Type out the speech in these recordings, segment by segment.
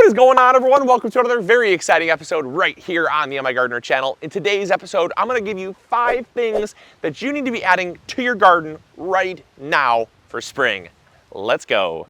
What is going on, everyone? Welcome to another very exciting episode right here on the MIgardener channel. In today's episode, I'm going to give you 5 things that you need to be adding to your garden right now for spring. Let's go.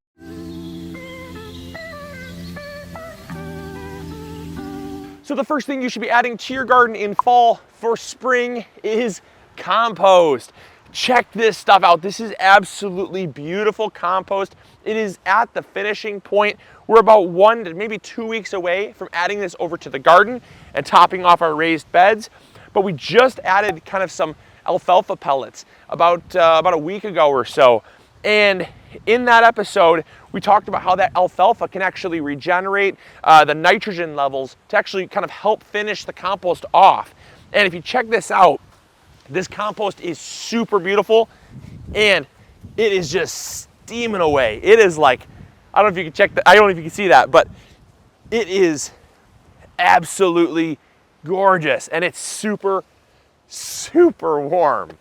So the first thing you should be adding to your garden in fall for spring is compost. Check this stuff out. This is absolutely beautiful compost. It is at the finishing point. We're about 1 to maybe 2 weeks away from adding this over to the garden and topping off our raised beds. But we just added kind of some alfalfa pellets about a week ago or so. And in that episode, we talked about how that alfalfa can actually regenerate the nitrogen levels to actually kind of help finish the compost off. And if you check this out, this compost is super beautiful and it is just steaming away. It is like, I don't know if you can check that, I don't know if you can see that, but it is absolutely gorgeous and it's super, super warm.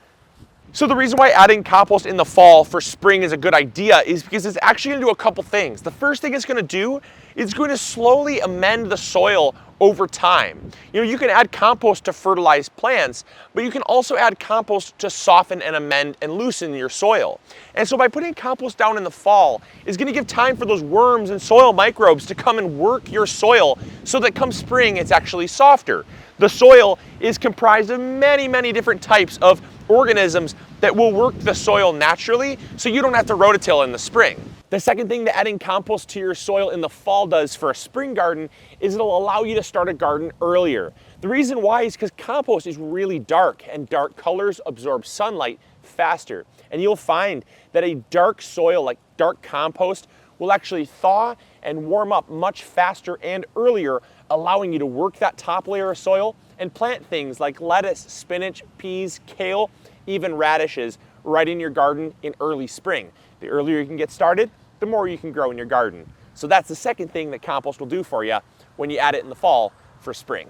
So the reason why adding compost in the fall for spring is a good idea is because it's actually going to do a couple things. The first thing it's going to do is going to slowly amend the soil over time. You know, you can add compost to fertilize plants, but you can also add compost to soften and amend and loosen your soil. And so by putting compost down in the fall is going to give time for those worms and soil microbes to come and work your soil so that come spring it's actually softer. The soil is comprised of many, many different types of organisms that will work the soil naturally so you don't have to rototill in the spring. The second thing that adding compost to your soil in the fall does for a spring garden is it'll allow you to start a garden earlier. The reason why is because compost is really dark and dark colors absorb sunlight faster. And you'll find that a dark soil like dark compost will actually thaw and warm up much faster and earlier, allowing you to work that top layer of soil and plant things like lettuce, spinach, peas, kale, even radishes right in your garden in early spring. The earlier you can get started, the more you can grow in your garden. So that's the second thing that compost will do for you when you add it in the fall for spring.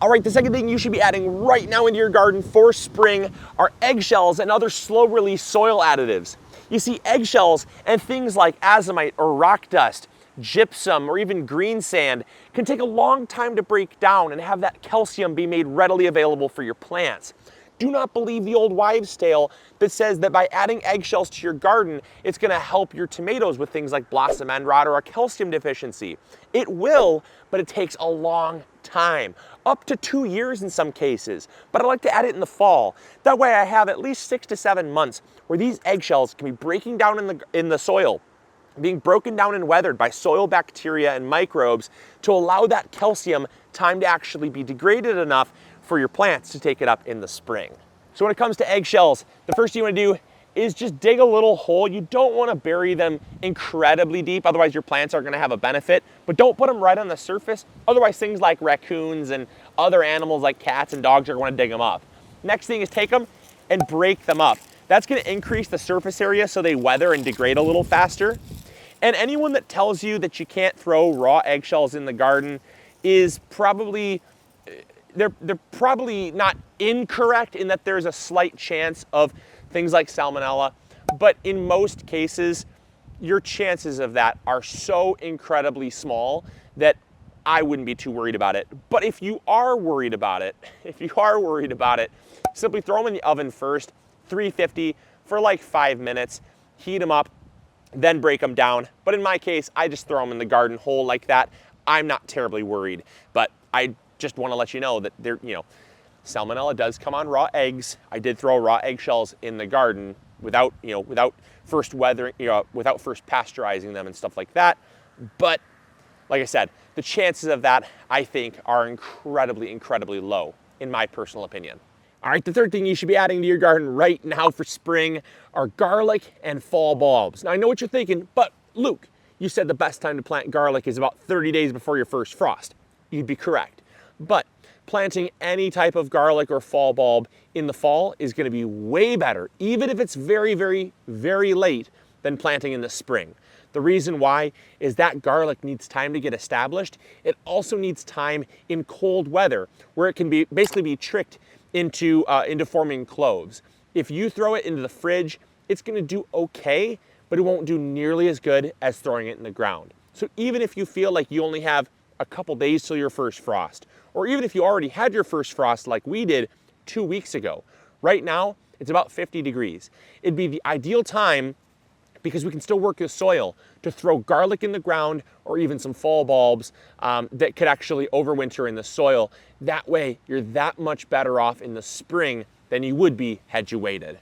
All right, the second thing you should be adding right now into your garden for spring are eggshells and other slow release soil additives. You see, eggshells and things like azomite or rock dust, gypsum, or even green sand can take a long time to break down and have that calcium be made readily available for your plants. Do not believe the old wives' tale that says that by adding eggshells to your garden, it's going to help your tomatoes with things like blossom end rot or a calcium deficiency. It will, but it takes a long time, up to 2 years in some cases. But I like to add it in the fall. That way I have at least 6 to 7 months where these eggshells can be breaking down in the soil, being broken down and weathered by soil bacteria and microbes to allow that calcium time to actually be degraded enough for your plants to take it up in the spring. So when it comes to eggshells, the first thing you want to do is just dig a little hole. You don't want to bury them incredibly deep, otherwise your plants are going to have a benefit, but don't put them right on the surface. Otherwise things like raccoons and other animals like cats and dogs are going to dig them up. Next thing is take them and break them up. That's going to increase the surface area so they weather and degrade a little faster. And anyone that tells you that you can't throw raw eggshells in the garden is probably, they're probably not incorrect in that there's a slight chance of things like salmonella, but in most cases, your chances of that are so incredibly small that I wouldn't be too worried about it. But if you are worried about it, simply throw them in the oven first, 350 for like 5 minutes, heat them up, then break them down. But in my case, I just throw them in the garden whole like that. I'm not terribly worried, but I just want to let you know that salmonella does come on raw eggs. I did throw raw eggshells in the garden without first weathering, without first pasteurizing them and stuff like that. But like I said, the chances of that, I think, are incredibly, incredibly low, in my personal opinion. All right, the third thing you should be adding to your garden right now for spring are garlic and fall bulbs. Now, I know what you're thinking, but Luke, you said the best time to plant garlic is about 30 days before your first frost. You'd be correct. But planting any type of garlic or fall bulb in the fall is going to be way better, even if it's very, very, very late, than planting in the spring. The reason why is that garlic needs time to get established. It also needs time in cold weather where it can basically be tricked into forming cloves. If you throw it into the fridge, it's going to do okay, but it won't do nearly as good as throwing it in the ground. So even if you feel like you only have a couple days till your first frost, or even if you already had your first frost like we did 2 weeks ago, right now it's about 50 degrees. It'd be the ideal time, because we can still work the soil, to throw garlic in the ground or even some fall bulbs that could actually overwinter in the soil. That way you're that much better off in the spring than you would be had you waited.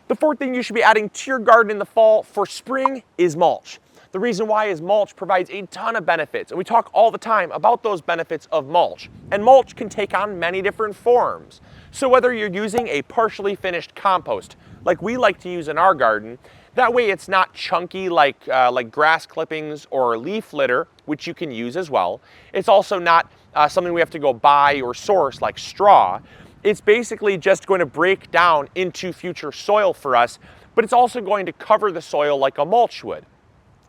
The fourth thing you should be adding to your garden in the fall for spring is mulch. The reason why is mulch provides a ton of benefits, and we talk all the time about those benefits of mulch. And mulch can take on many different forms. So whether you're using a partially finished compost, like we like to use in our garden, that way it's not chunky like grass clippings or leaf litter, which you can use as well. It's also not something we have to go buy or source like straw. It's basically just going to break down into future soil for us, but it's also going to cover the soil like a mulch would.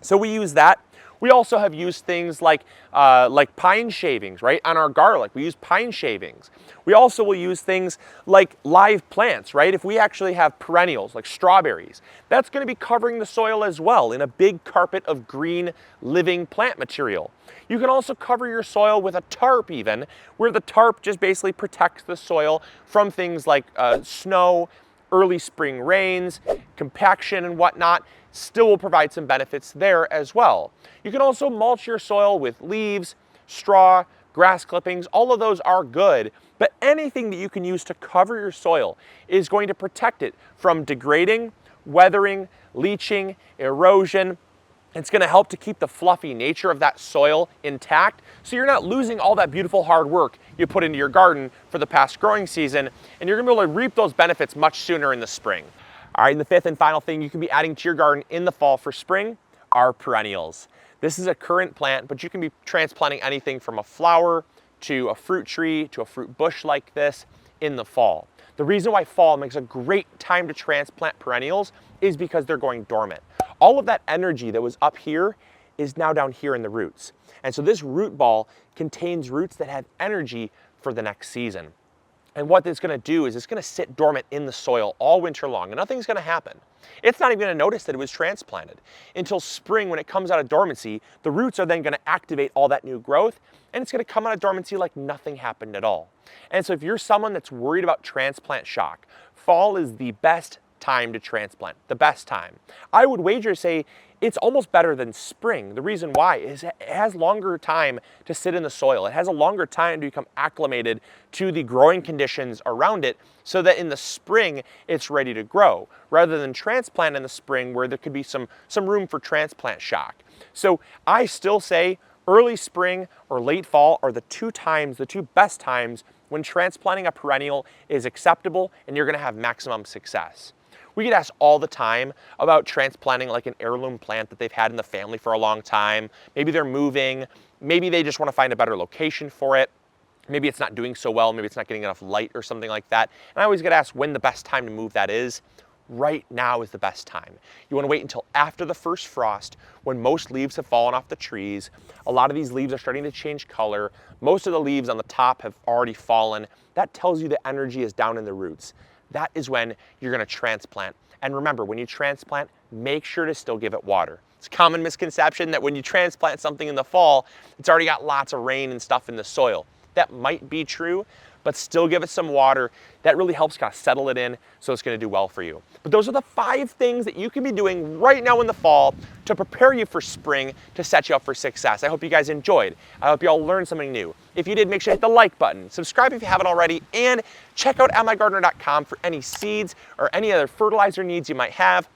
So we use that. We also have used things like pine shavings, right? On our garlic, we use pine shavings. We also will use things like live plants, right? If we actually have perennials, like strawberries, that's going to be covering the soil as well in a big carpet of green, living plant material. You can also cover your soil with a tarp even, where the tarp just basically protects the soil from things like snow, early spring rains, compaction and whatnot. Still will provide some benefits there as well. You can also mulch your soil with leaves, straw, grass clippings. All of those are good, but anything that you can use to cover your soil is going to protect it from degrading, weathering, leaching, erosion. It's going to help to keep the fluffy nature of that soil intact, so you're not losing all that beautiful hard work you put into your garden for the past growing season, and you're going to be able to reap those benefits much sooner in the spring. All right, and the fifth and final thing you can be adding to your garden in the fall for spring are perennials. This is a current plant, but you can be transplanting anything from a flower to a fruit tree to a fruit bush like this in the fall. The reason why fall makes a great time to transplant perennials is because they're going dormant. All of that energy that was up here is now down here in the roots. And so this root ball contains roots that have energy for the next season. And what it's going to do is it's going to sit dormant in the soil all winter long, and nothing's going to happen. It's not even going to notice that it was transplanted. Until spring, when it comes out of dormancy, the roots are then going to activate all that new growth, and it's going to come out of dormancy like nothing happened at all. And so if you're someone that's worried about transplant shock, fall is the best time to transplant, the best time. I would wager say it's almost better than spring. The reason why is it has longer time to sit in the soil. It has a longer time to become acclimated to the growing conditions around it, so that in the spring it's ready to grow, rather than transplant in the spring where there could be some room for transplant shock. So I still say early spring or late fall are the two best times when transplanting a perennial is acceptable and you're going to have maximum success. We get asked all the time about transplanting like an heirloom plant that they've had in the family for a long time. Maybe they're moving, maybe they just want to find a better location for it. Maybe it's not doing so well, maybe it's not getting enough light or something like that. And I always get asked when the best time to move that is. Right now is the best time. You want to wait until after the first frost, when most leaves have fallen off the trees. A lot of these leaves are starting to change color. Most of the leaves on the top have already fallen. That tells you the energy is down in the roots. That is when you're going to transplant. And remember, when you transplant, make sure to still give it water. It's a common misconception that when you transplant something in the fall, it's already got lots of rain and stuff in the soil. That might be true, but still give it some water. That really helps kind of settle it in, so it's going to do well for you. But those are the 5 things that you can be doing right now in the fall to prepare you for spring, to set you up for success. I hope you guys enjoyed. I hope you all learned something new. If you did, make sure to hit the like button, subscribe if you haven't already, and check out MIgardener.com for any seeds or any other fertilizer needs you might have.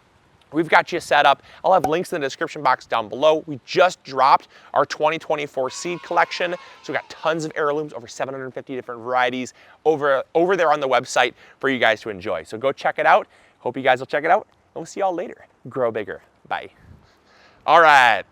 We've got you set up. I'll have links in the description box down below. We just dropped our 2024 seed collection. So we've got tons of heirlooms, over 750 different varieties over there on the website for you guys to enjoy. So go check it out. Hope you guys will check it out. And we'll see y'all later. Grow bigger. Bye. All right.